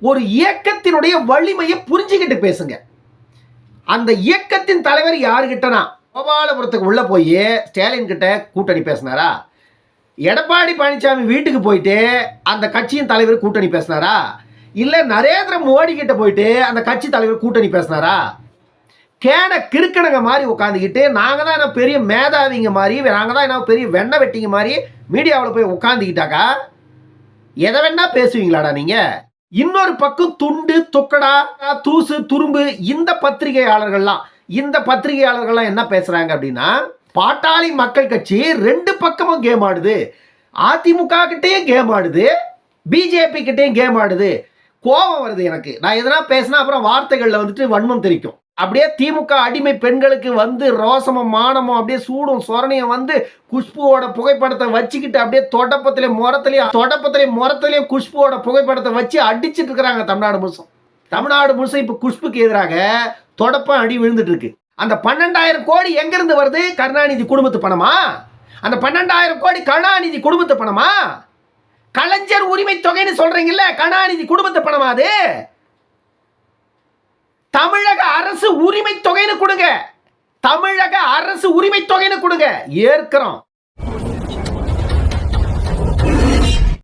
ஒரு இயக்கத்தினுடைய வலிமையை புரிஞ்சுக்கிட்டு பேசுங்க. அந்த இயக்கத்தின் தலைவர் யாருகிட்டனா, கோபாலபுரத்துக்கு உள்ள போய் ஸ்டாலின் கிட்ட கூட்டணி பேசினாரா? எடப்பாடி பழனிசாமி வீட்டுக்கு போயிட்டு அந்த கட்சியின் தலைவர் கூட்டணி பேசினாரா? இல்ல நரேந்திர மோடி கிட்ட போயிட்டு அந்த கட்சி தலைவர் கூட்டணி பேசினாரா? கேன கிறுக்கணுங்க மாதிரி உட்காந்துக்கிட்டு நாங்க தான் என்ன பெரிய மேதாவிங்க மாதிரி, நாங்க தான் என்ன பெரிய வெண்ணெய் வெட்டிங்க மாதிரி மீடியாவில் போய் உட்காந்துக்கிட்டாக்கா எதை வேணா பேசுவீங்களாடா நீங்க? இன்னொரு பக்கம் துண்டு துக்கடா தூசு துரும்பு இந்த பத்திரிகையாளர்கள்லாம் என்ன பேசுறாங்க அப்படின்னா, பாட்டாளி மக்கள் கட்சி ரெண்டு பக்கமும் கேம் ஆடுது, அதிமுக கிட்டேயும் கேம் ஆடுது, பிஜேபி கிட்டேயும் கேம் ஆடுது. கோபம் வருது எனக்கு. நான் எதனா பேசினா அப்புறம் வார்த்தைகள்ல வந்துட்டு வன்மம் தெரிக்கும். அப்படியே திமுக அடிமை பெண்களுக்கு வந்து ரோசமும் மானமும் அப்படியே சூடும் சொரணையும் வந்து குஷ்புவோட புகைப்படத்தை வச்சுக்கிட்டு அப்படியே தொடப்பத்திலையும் முறத்திலையும் குஷ்புவோட புகைப்படத்தை வச்சு அடிச்சுட்டு இருக்கிறாங்க தமிழ்நாடு முழுசும் இப்ப குஷ்புக்கு எதிராக தொடப்பம் அடி விழுந்துட்டு இருக்கு. அந்த 12,000 கோடி எங்கிருந்து வருது? கருணாநிதி குடும்பத்து பணமா? அந்த 12,000 கோடி கருணாநிதி குடும்பத்து பணமா? கலைஞர் உரிமை தொகைன்னு சொல்றீங்கல்ல, கருணாநிதி குடும்பத்து பணமா? அது தமிழக அரசு உரிமை தொகைன்னு கொடுங்க, தமிழக அரசு உரிமை தொகைன்னு கொடுங்க, ஏற்கிறோம்.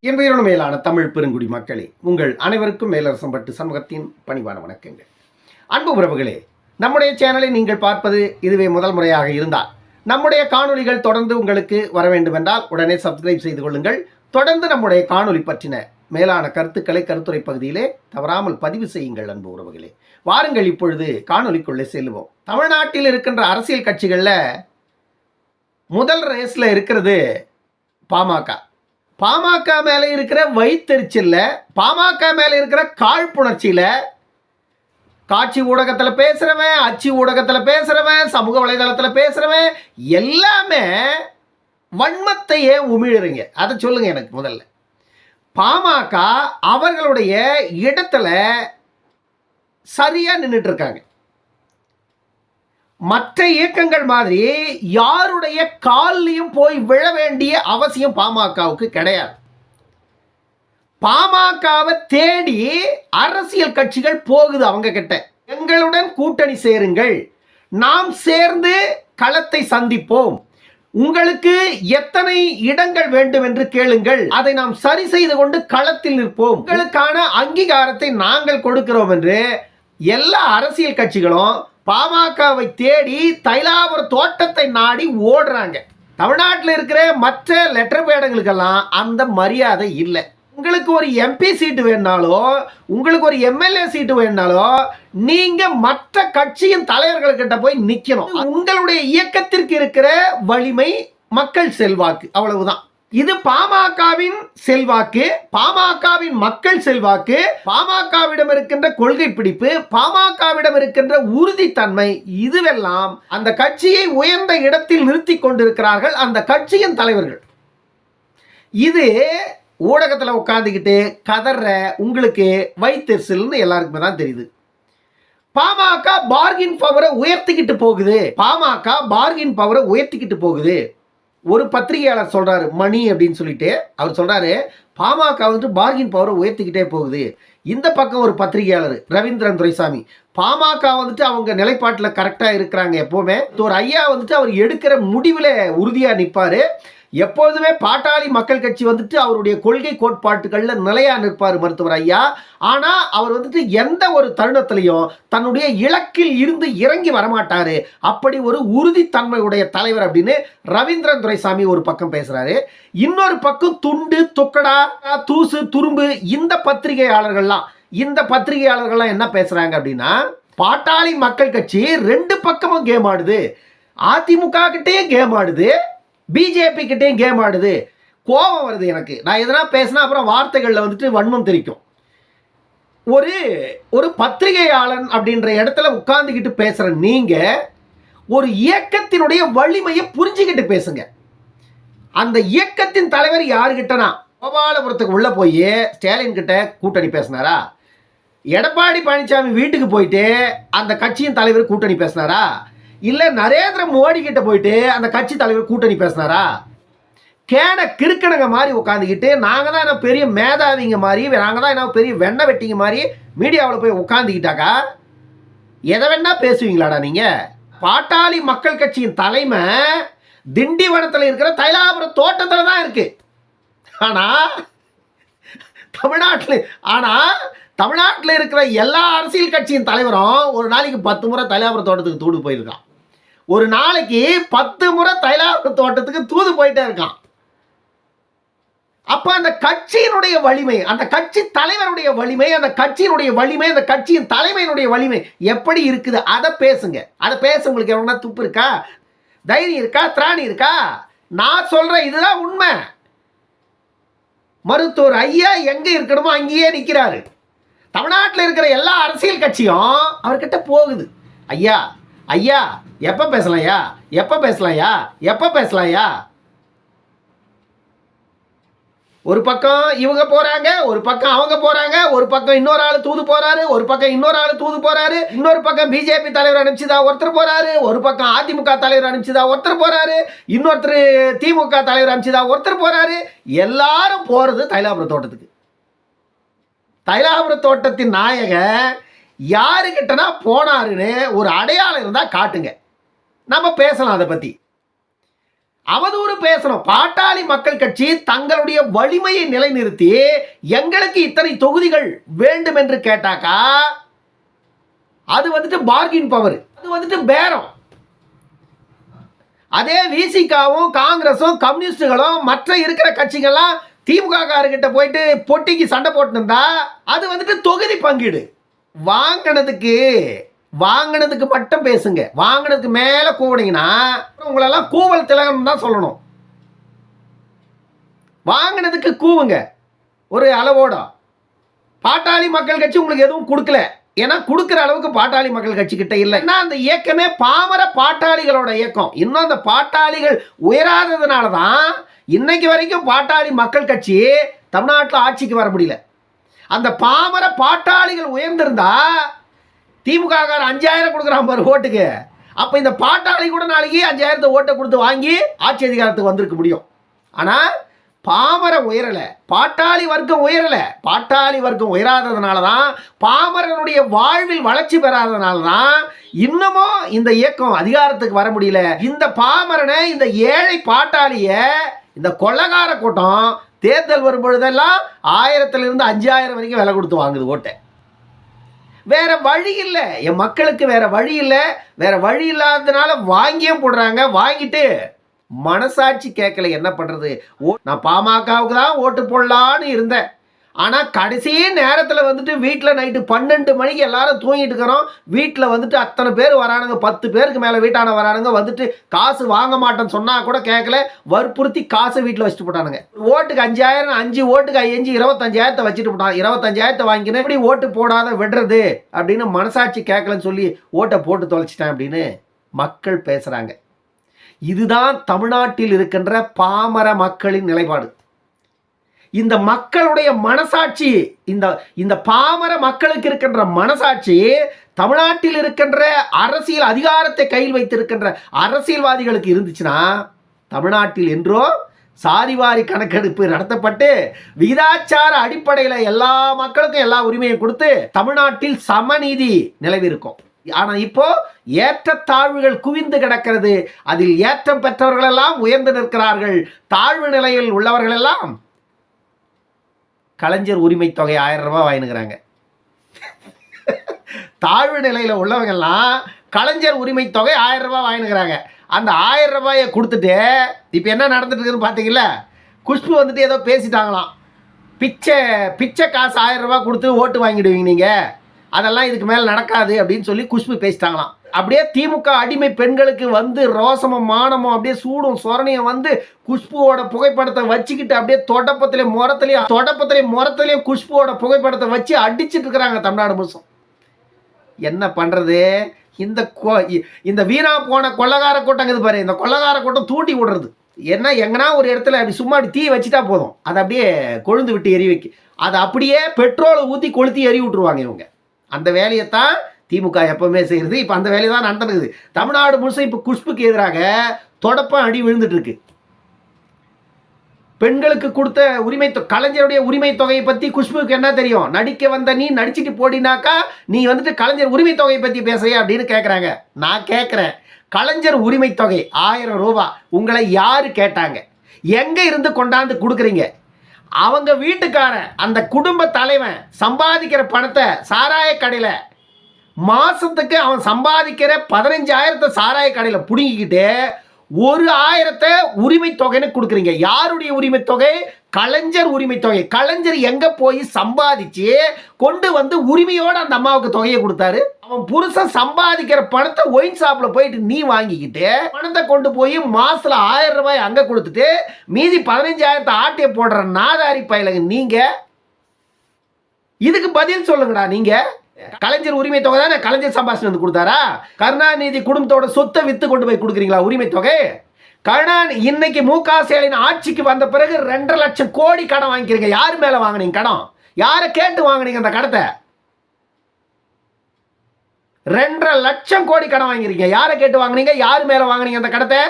என் பெயரோடு மேலான தமிழ் பெருங்குடி மக்களே, உங்கள் அனைவருக்கும் மேலரசம்பட்டு சமூகத்தின் பணிவான வணக்கங்கள். அன்பு உறவுகளே, நம்முடைய சேனலை நீங்கள் பார்ப்பது இதுவே முதல் முறையாக இருந்தால் நம்முடைய காணொளிகள் தொடர்ந்து உங்களுக்கு வர வேண்டும் என்றால் உடனே சப்ஸ்கிரைப் செய்து கொள்ளுங்கள். தொடர்ந்து நம்முடைய காணொளி பற்றின மேலான கருத்துக்களை கருத்துரை பகுதியிலே தவறாமல் பதிவு செய்யுங்கள். அன்பு உறவுகளே, வாருங்கள் இப்பொழுது காணொளிக்குள்ளே செல்லுவோம். தமிழ்நாட்டில் இருக்கின்ற அரசியல் கட்சிகள்ல முதல் ரேஸ்ல இருக்கிறது பாமக மேல இருக்கிற வைத்தறிச்சல்ல, பாமக மேல இருக்கிற காழ்ப்புணர்ச்சியில காட்சி ஊடகத்தில் பேசுறவன், அச்சு ஊடகத்தில் பேசுறவன், சமூக வலைதளத்தில் பேசுறவன் எல்லாமே வன்மத்தையே உமிழுறீங்க. அதை சொல்லுங்க எனக்கு. முதல்ல பாமக அவர்களுடைய இடத்துல சரியா நின்றுட்டு இருக்காங்க. மற்ற இயக்கங்கள் மாதிரி யாருடைய காலையும் போய் விழ வேண்டிய அவசியம் பாமகவுக்கு கிடையாது. பாமகவை தேடி அரசியல் கட்சிகள் போகுது அவங்க கிட்ட. எங்களுடன் கூட்டணி சேருங்கள், நாம் சேர்ந்து களத்தை சந்திப்போம், உங்களுக்கு எத்தனை இடங்கள் வேண்டும் என்று கேளுங்கள், அதை நாம் சரி செய்து கொண்டு களத்தில் நிற்போம், உங்களுக்கான அங்கீகாரத்தை நாங்கள் கொடுக்கிறோம் என்று எல்லா அரசியல் கட்சிகளும் பாமகவை தேடி தைலாபுர தோட்டத்தை நாடி ஓடுறாங்க. தமிழ்நாட்டில் இருக்கிற மற்ற லெட்டர் பேடங்களுக்கெல்லாம் அந்த மரியாதை இல்லை. உங்களுக்கு ஒரு எம்பி சீட்டு வேணாலோ, உங்களுக்கு ஒரு எம்எல்ஏ சீட்டு வேணாலோ நீங்க மற்ற கட்சியின் தலைவர்கள்கிட்ட போய் நிக்கணும். உங்களுடைய இயக்கத்திற்கு இருக்கிற வலிமை மக்கள் செல்வாக்கு, அவ்வளவுதான். இது பாமகவின் செல்வாக்கு, பாமகவின் மக்கள் செல்வாக்கு, பாமகவிடம் இருக்கின்ற கொள்கை பிடிப்பு, பாமகவிடம் இருக்கின்ற உறுதித்தன்மை, இதுவெல்லாம் அந்த கட்சியை உயர்ந்த இடத்தில் நிறுத்தி கொண்டிருக்கிறார்கள் அந்த கட்சியின் தலைவர்கள். இது ஊடகத்தில் உட்காந்துக்கிட்டு கதற உங்களுக்கு வைத்தறிச்சல்னு எல்லாருக்குமே தான் தெரியுது. பாமக பார்கின் பவரை உயர்த்திக்கிட்டு போகுது. ஒரு பத்திரிகையாளர் சொல்றாரு, மணி அப்படின்னு சொல்லிட்டு அவர் சொல்றாரு, பாமக வந்து பார்கின் பவரை உயர்த்திக்கிட்டே போகுது. இந்த பக்கம் ஒரு பத்திரிகையாளர் ரவீந்திரன் துரைசாமி, பாமக வந்துட்டு அவங்க நிலைப்பாட்டில் கரெக்டாக இருக்கிறாங்க எப்போவுமே. ஒரு ஐயா வந்துட்டு அவர் எடுக்கிற முடிவில் உறுதியாக நிற்பார். எப்போதுமே பாட்டாளி மக்கள் கட்சி வந்துட்டு அவருடைய கொள்கை கோட்பாட்டுகளில் நிலையா நிற்பார் மருத்துவர் ஐயா. ஆனால் அவர் வந்துட்டு எந்த ஒரு தருணத்திலையும் தன்னுடைய இலக்கில் இருந்து இறங்கி வரமாட்டாரு. அப்படி ஒரு உறுதித்தன்மையுடைய தலைவர் அப்படின்னு ரவீந்திரன் துரைசாமி ஒரு பக்கம் பேசுறாரு. இன்னொரு பக்கம் துண்டு துக்கடா தூசு துரும்பு இந்த பத்திரிகையாளர்கள்லாம் என்ன பேசுறாங்க அப்படின்னா, பாட்டாளி மக்கள் கட்சி ரெண்டு பக்கமும் கேம் ஆடுது, அதிமுக கிட்டேயும் கேம் ஆடுது, பிஜேபி கிட்டேயும் கேம் ஆடுது. கோபம் வருது எனக்கு. நான் எதனா பேசினா அப்புறம் வார்த்தைகளில் வந்துட்டு வன்மம் தெரிக்கும். ஒரு பத்திரிகையாளன் அப்படின்ற இடத்துல உட்கார்ந்துக்கிட்டு பேசுற நீங்க ஒரு இயக்கத்தினுடைய வலிமையை புரிஞ்சுக்கிட்டு பேசுங்க. அந்த இயக்கத்தின் தலைவர் யாருகிட்டனா, கோபாலபுரத்துக்கு உள்ள போய் ஸ்டாலின் கிட்ட கூட்டணி பேசினாரா? எடப்பாடி பழனிசாமி வீட்டுக்கு போயிட்டு அந்த கட்சியின் தலைவர் கூட்டணி பேசினாரா? இல்ல நரேந்திர மோடி கிட்ட போயிட்டு அந்த கட்சி தலைவர் கூட்டணி பேசினாரா? கிறுக்கணுங்க மாதிரி உட்காந்துக்கிட்டு நாங்கள் தான் என்ன பெரிய மேதாவிங்க மாதிரி, நாங்கள் தான் என்ன பெரிய வெண்ணெய் வெட்டிங்க மாதிரி மீடியாவில் போய் உட்காந்துக்கிட்டாக்கா எதை வேணா பேசுவீங்களாடா நீங்கள்? பாட்டாளி மக்கள் கட்சியின் தலைமை திண்டிவனத்தில் இருக்கிற தைலாபுரம் தோட்டத்தில் தான் இருக்கு. ஆனால் தமிழ்நாட்டில் இருக்கிற எல்லா அரசியல் கட்சியின் தலைவரும் ஒரு நாளைக்கு 10 முறை தைலாபுரம் தோட்டத்துக்கு தூது போயிருக்கான். ஒரு நாளைக்கு 10 முறை தைலாபுரம் தோட்டத்துக்கு தூது போயிட்டே இருக்கான். அப்ப அந்த கட்சியினுடைய வலிமை, அந்த கட்சி தலைவருடைய வலிமை, அந்த கட்சியினுடைய வலிமை, அந்த கட்சியின் தலைமையினுடைய வலிமை எப்படி இருக்குது அதை பேசுங்க. அதை பேச உங்களுக்கு எவ்வளோ துப்பு இருக்கா, தைரியம் இருக்கா, திராணி இருக்கா? நான் சொல்றேன், இதுதான் உண்மை. மருத்துவர் ஐயா எங்க இருக்கணுமோ அங்கேயே நிற்கிறாரு. தமிழ்நாட்டில் இருக்கிற எல்லா அரசியல் கட்சியும் அவர்கிட்ட போகுது. ஐயா ஐயா எப்ப பேசலாம்யா, எப்ப பேசலாம்யா, எப்ப பேசலாம்யா? ஒரு பக்கம் இவங்க போறாங்க, ஒரு பக்கம் அவங்க போறாங்க, ஒரு பக்கம் இன்னொரு ஆளு தூது போறாரு, ஒரு பக்கம் இன்னொரு ஆளு தூது போறாரு, இன்னொரு பக்கம் பிஜேபி தலைவர் அனுப்பிச்சுதா ஒருத்தர் போறாரு, ஒரு பக்கம் அதிமுக தலைவர் அனுப்பிச்சுதா ஒருத்தர் போறாரு, இன்னொருத்தர் திமுக தலைவர் அனுப்பிச்சுதா ஒருத்தர் போறாரு. எல்லாரும் போறது தைலாபுரம் தோட்டத்துக்கு. தைலாபுரம் தோட்டத்தின் நாயகன் யாருக்கிட்டனா போனாருன்னு ஒரு அடையாளம் இருந்தா காட்டுங்க, நம்ம பேசலாம். அதை பத்தி அவதூறு பேசணும். பாட்டாளி மக்கள் கட்சி தங்களுடைய வலிமையை நிலைநிறுத்தி எங்களுக்கு இத்தனை தொகுதிகள் வேண்டும் என்று கேட்டாக்கா அது வந்துட்டு பார்கின் பவர், அது வந்துட்டு பேரம். அதே விசிகாவும் காங்கிரஸும் கம்யூனிஸ்டுகளும் மற்ற இருக்கிற கட்சிகள்லாம் திமுக காரர்கிட்ட போயிட்டு பொட்டிக்கு சண்டை போட்டுருந்தா அது வந்துட்டு தொகுதி பங்கீடு. வாங்கினதுக்கு மட்டும் பேசுங்க. வாங்கினதுக்கு மேல கூவினீங்கன்னா உங்களெல்லாம் கூவல் திலகம் தான் சொல்லணும். வாங்கினதுக்கு கூவுங்க ஒரு அளவோட. பாட்டாளி மக்கள் கட்சி உங்களுக்கு எதுவும் கொடுக்கல, ஏன்னா கொடுக்குற அளவுக்கு பாட்டாளி மக்கள் கட்சி கிட்ட இல்லை. ஏன்னா அந்த இயக்கமே பாமர பாட்டாளிகளோட இயக்கம். இன்னும் அந்த பாட்டாளிகள் உயராததுனால தான் இன்னைக்கு வரைக்கும் பாட்டாளி மக்கள் கட்சி தமிழ்நாட்டில் ஆட்சிக்கு வர முடியல. அந்த பாமர பாட்டாளிகள் உயர்ந்திருந்தா திமுக 5000 கொடுக்குறான் பாரு ஓட்டுக்கு, அப்போ இந்த பாட்டாளி கூட நாளைக்கு 5000 ஓட்டை கொடுத்து வாங்கி ஆட்சி அதிகாரத்துக்கு வந்திருக்க முடியும். ஆனால் பாமர உயரலை, பாட்டாளி வர்க்கம் உயரலை. பாட்டாளி வர்க்கம் உயராததுனால தான், பாமரனுடைய வாழ்வில் வளர்ச்சி பெறாததுனால தான் இன்னமும் இந்த இயக்கம் அதிகாரத்துக்கு வர முடியல. இந்த பாமரனை, இந்த ஏழை பாட்டாளிய இந்த கொள்ளகார கூட்டம் தேர்தல் வரும்பொழுதெல்லாம் 1000 5000 வரைக்கும் விலை கொடுத்து வாங்குது ஓட்டை. வேற வழி இல்லை, என் மக்களுக்கு வேற வழி இல்லை. வேற வழி இல்லாததுனால வாங்கியும் போடுறாங்க. வாங்கிட்டு மனசாட்சி கேட்கல, என்ன பண்றது? நான் பாமகவுக்கு தான் ஓட்டு போடலான்னு இருந்தேன். ஆனால் கடைசி நேரத்தில் வந்துட்டு வீட்டில் நைட்டு 12 மணிக்கு எல்லாரும் தூங்கிட்டு இருக்கிறோம். வீட்டில் வந்துட்டு அத்தனை பேர் வரானுங்க, 10 பேருக்கு மேலே வீட்டான வரானுங்க. வந்துட்டு காசு வாங்க மாட்டேன்னு சொன்னால் கூட கேட்கல, வற்புறுத்தி காசை வீட்டில் வச்சுட்டு போட்டானுங்க. ஓட்டுக்கு 5000, 5 ஓட்டுக்கு 5 25,000 வச்சுட்டு போட்டான். 25,000 வாங்கினேன், எப்படி ஓட்டு போடாத விடுறது அப்படின்னு மனசாட்சி கேட்கலன்னு சொல்லி ஓட்டை போட்டு தொலைச்சிட்டேன் அப்படின்னு மக்கள் பேசுகிறாங்க. இதுதான் தமிழ்நாட்டில் இருக்கின்ற பாமர மக்களின் நிலைப்பாடு. இந்த மக்களுடைய மனசாட்சி, இந்த பாமர மக்களுக்கு இருக்கின்ற மனசாட்சி தமிழ்நாட்டில் இருக்கின்ற அரசியல் அதிகாரத்தை கையில் வைத்திருக்கின்ற அரசியல்வாதிகளுக்கு இருந்துச்சுன்னா, தமிழ்நாட்டில் என்றோ சாதிவாரி கணக்கெடுப்பு நடத்தப்பட்டு விகிதாச்சார அடிப்படையில் எல்லா மக்களுக்கும் எல்லா உரிமையும் கொடுத்து தமிழ்நாட்டில் சமநீதி நிலவிருக்கும். ஆனால் இப்போ ஏற்றத்தாழ்வுகள் குவிந்து கிடக்கிறது. அதில் ஏற்றம் பெற்றவர்கள் எல்லாம் உயர்ந்து நிற்கிறார்கள். தாழ்வு நிலையில் உள்ளவர்கள் எல்லாம் கலைஞர் உரிமை தொகை 1000 ரூபாய் வாங்கினுக்கிறாங்க. தாழ்வு நிலையில் உள்ளவங்கெல்லாம் கலைஞர் உரிமை தொகை 1000 ரூபாய் வாங்கினுக்கிறாங்க. அந்த 1000 ரூபாயை கொடுத்துட்டு இப்போ என்ன நடந்துட்டு இருக்குன்னு பார்த்தீங்களா? குஷ்பு வந்துட்டு ஏதோ பேசிட்டாங்களாம். பிச்சை காசு 1000 ரூபாய் கொடுத்து ஓட்டு வாங்கிடுவீங்க நீங்கள், அதெல்லாம் இதுக்கு மேலே நடக்காது அப்படின்னு சொல்லி குஷ்பு பேசிட்டாங்களாம். அப்படியே திமுக அடிமை பெண்களுக்கு வந்து ரோசமும் மானமும் அப்படியே சூடும் சொரணையும் வந்து குஷ்புவோட புகைப்படத்தை வச்சுக்கிட்டு அப்படியே தொடப்பத்திலையும் குஷ்புவோட புகைப்படத்தை வச்சு அடிச்சுட்டு இருக்கிறாங்க தமிழ்நாடு முழுசும். என்ன பண்ணுறது? இந்த வீணா போன கொள்ளகார கூட்டம் இது பாரு, இந்த கொள்ளகார கூட்டம் தூண்டி விடுறது. ஏன்னா எங்கன்னா ஒரு இடத்துல அப்படி சும்மா அப்படி தீ வச்சுட்டா போதும், அதை அப்படியே கொழுந்து விட்டு எரி வைக்க, அதை அப்படியே பெட்ரோலை ஊற்றி கொளுத்தி எரி விட்டுருவாங்க இவங்க. அந்த வேலையைத்தான் திமுக எப்பவுமே செய்யுது. இப்போ அந்த வேலையை தான் நடந்துருக்குது தமிழ்நாடு முழுசும். இப்போ குஷ்புக்கு எதிராக தொடப்பம் அடி விழுந்துட்டு இருக்கு. பெண்களுக்கு கொடுத்த கலைஞருடைய உரிமை தொகையை பற்றி குஷ்புக்கு என்ன தெரியும்? நடிக்க வந்த நீ நடிச்சிட்டு போடினாக்கா நீ வந்துட்டு கலைஞர் உரிமை தொகையை பற்றி பேசுறியா அப்படின்னு கேட்குறாங்க. நான் கேட்குறேன், கலைஞர் உரிமை தொகை 1000 ரூபாய் உங்களை யாரு கேட்டாங்க? எங்கே இருந்து கொண்டாந்து கொடுக்குறீங்க? அவங்க வீட்டுக்காரன் அந்த குடும்ப தலைவன் சம்பாதிக்கிற பணத்தை சாராய கடையில் மாசத்துக்கு அவன் சம்பாதிக்கிற 15,000 சாராய கடையில் புடுங்கிக்கிட்டு 1,000 உரிமை தொகைன்னு கொடுக்குறீங்க. யாருடைய உரிமை தொகை? கலைஞர் உரிமை தொகை. கலைஞர் எங்க போய் சம்பாதிச்சு கொண்டு வந்து உரிமையோட அந்த அம்மாவுக்கு தொகையை கொடுத்தாரு? அவன் புருஷன் சம்பாதிக்கிற பணத்தை ஒயின் ஷாப்ல போயிட்டு நீ வாங்கிக்கிட்டு பணத்தை கொண்டு போய் மாசத்துல 1000 ரூபாய் அங்க கொடுத்துட்டு மீதி 15,000 ஆட்டிய போடுற நாதாரி பயிலங்க நீங்க. இதுக்கு பதில் சொல்லுங்கடா நீங்க. கலைஞர் உரிமை தொகை தானே கலைஞர் சம்பாஷன் வந்து கொடுத்தாரா? கருணாநிதி குடும்பத்தோட சொத்தை வித்து கொண்டு போய் கொடுக்குறீங்களா உரிமை தொகை? இன்னைக்கு மு.க. ஸ்டாலின் ஆட்சிக்கு வந்த பிறகு 2.5 லட்சம் கோடி கடன் வாங்கிக்கிறீங்க. யாரு மேல வாங்கினீங்க கடன்? யாரை கேட்டு வாங்கினீங்க அந்த கடத்தை? 2.5 லட்சம் கோடி கடன் வாங்கிருக்கீங்க. யாரை கேட்டு வாங்கினீங்க? யாரு மேல வாங்கினீங்க அந்த கடத்தை?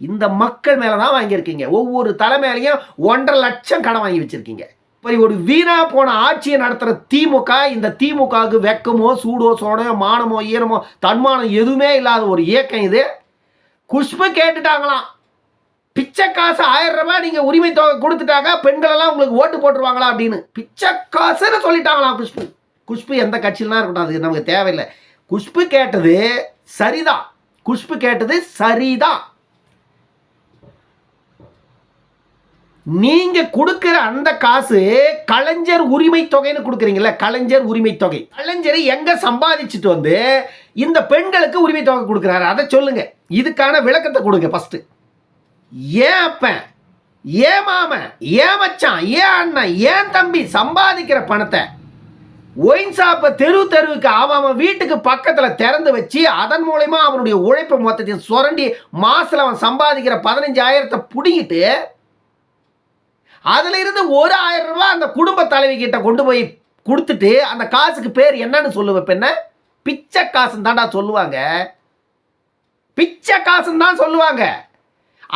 இந்த மக்கள் மேலதான் வாங்கியிருக்கீங்க. ஒவ்வொரு தலை மேலையும் 1.5 லட்சம் கடன் வாங்கி வச்சிருக்கீங்க. ஒரு வீணா போன ஆட்சியை நடத்துற திமுக, இந்த திமுகவுக்கு வெக்கமோ சூடோ சோடோ மானமோ ஈரமோ தன்மானம் எதுவுமே இல்லாத ஒரு இயக்கம் இது. குஷ்பு கேட்டுட்டாங்களாம், பிச்சை காசு 1000 ரூபாய் நீங்க உரிமை தொகை கொடுத்துட்டாங்க, பெண்கள் எல்லாம் உங்களுக்கு ஓட்டு போட்டுருவாங்களா அப்படின்னு பிச்சை காசுன்னு சொல்லிட்டாங்களாம் குஷ்பு. குஷ்பு எந்த கட்சியிலாம் இருக்கட்டும், அது நமக்கு தேவையில்லை. குஷ்பு கேட்டது சரிதான். குஷ்பு கேட்டது சரிதான். நீங்க கொடுக்கிற அந்த காசு கலைஞர் உரிமை தொகைன்னு கொடுக்குறீங்கல்ல, கலைஞர் உரிமை தொகை. கலைஞர் எங்க சம்பாதிச்சுட்டு வந்து இந்த பெண்களுக்கு உரிமை தொகை கொடுக்குறாரு? அதை சொல்லுங்க. இதுக்கான விளக்கத்தை கொடுங்க ஃபர்ஸ்ட். ஏன் அப்பன், ஏன் மாமன், ஏன் மச்சான், ஏன் அண்ணன், ஏன் தம்பி சம்பாதிக்கிற பணத்தை ஒயின் ஷாப்பை தெருவுக்கு அவன் வீட்டுக்கு பக்கத்துல திறந்து வச்சு அதன் மூலமா அவனுடைய உழைப்பு மொத்தத்தையும் சுரண்டி மாசத்துல அவன் சம்பாதிக்கிற 15,000 புடிங்கிட்டு அதுல இருந்து 1,000 ரூபாய் அந்த குடும்ப தலைவி கிட்ட கொண்டு போய் கொடுத்துட்டு அந்த காசுக்கு பேர் என்னன்னு சொல்லுவேன்? என்ன பிச்சை காசுன்னு தான்டா சொல்லுவாங்க. பிச்சை காசுன்னு தான் சொல்லுவாங்க.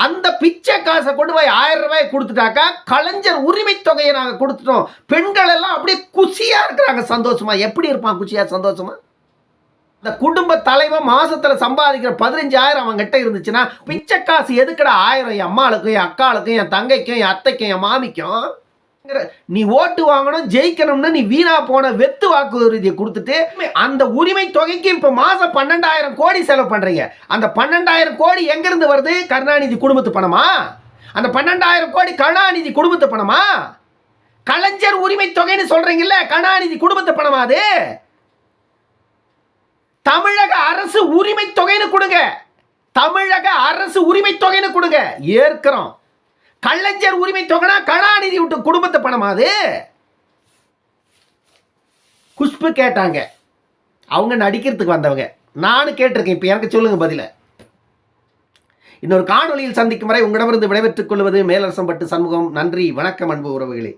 அந்த பிச்சை காசை கொண்டு போய் 1000 ரூபாய் கொடுத்துட்டாக்கா கலைஞர் உரிமை தொகையை நாங்க கொடுத்துட்டோம். பெண்கள் எல்லாம் அப்படியே குஷியா இருக்கிறாங்க, சந்தோஷமா. எப்படி இருப்பான் குஷியா சந்தோஷமா? இந்த குடும்ப தலைவன் மாசத்துல சம்பாதிக்கிற 15,000 அவன் கிட்ட இருந்துச்சுன்னா பிச்சை காசு எதுக்கடா 1000? என் அம்மாளுக்கும் என் அக்காளுக்கும் என் தங்கைக்கும் என் அத்தைக்கும் என் மாமிக்கும் நீ ஓட்டு வாங்கணும் ஜெயிக்கணும்னு நீ வீணா போன வெத்து வாக்குறுதியை கொடுத்துட்டு அந்த உரிமை தொகைக்கு இப்ப மாசம் 12,000 கோடி செலவு பண்றீங்க. அந்த 12,000 கோடி எங்க இருந்து வருது? கருணாநிதி குடும்பத்து பணமா? அந்த 12,000 கோடி கருணாநிதி குடும்பத்து பணமா? கலைஞர் உரிமை தொகைன்னு சொல்றீங்கல்ல, கருணாநிதி குடும்பத்து பணமா அது? தமிழக அரசு உரிமை தொகைன்னு கொடுங்க. தமிழக அரசு உரிமை தொகைன்னு கொடுங்க, ஏற்கிறோம். கலைஞர் உரிமை தொகைனா கருணாநிதி விட்டு குடும்பத்து பணமா அது? குஷ்பு கேட்டாங்க, அவங்க நடிக்கிறதுக்கு வந்தவங்க. நானும் கேட்டிருக்கேன். இப்ப எனக்கு சொல்லுங்க பதில. இன்னொரு காணொலியில் சந்திக்கும் வரை உங்களிடமிருந்து விடைபெற்றுக் கொள்வது மேலரசம்பட்டு சண்முகம். நன்றி, வணக்கம் அன்பு உறவுகளே.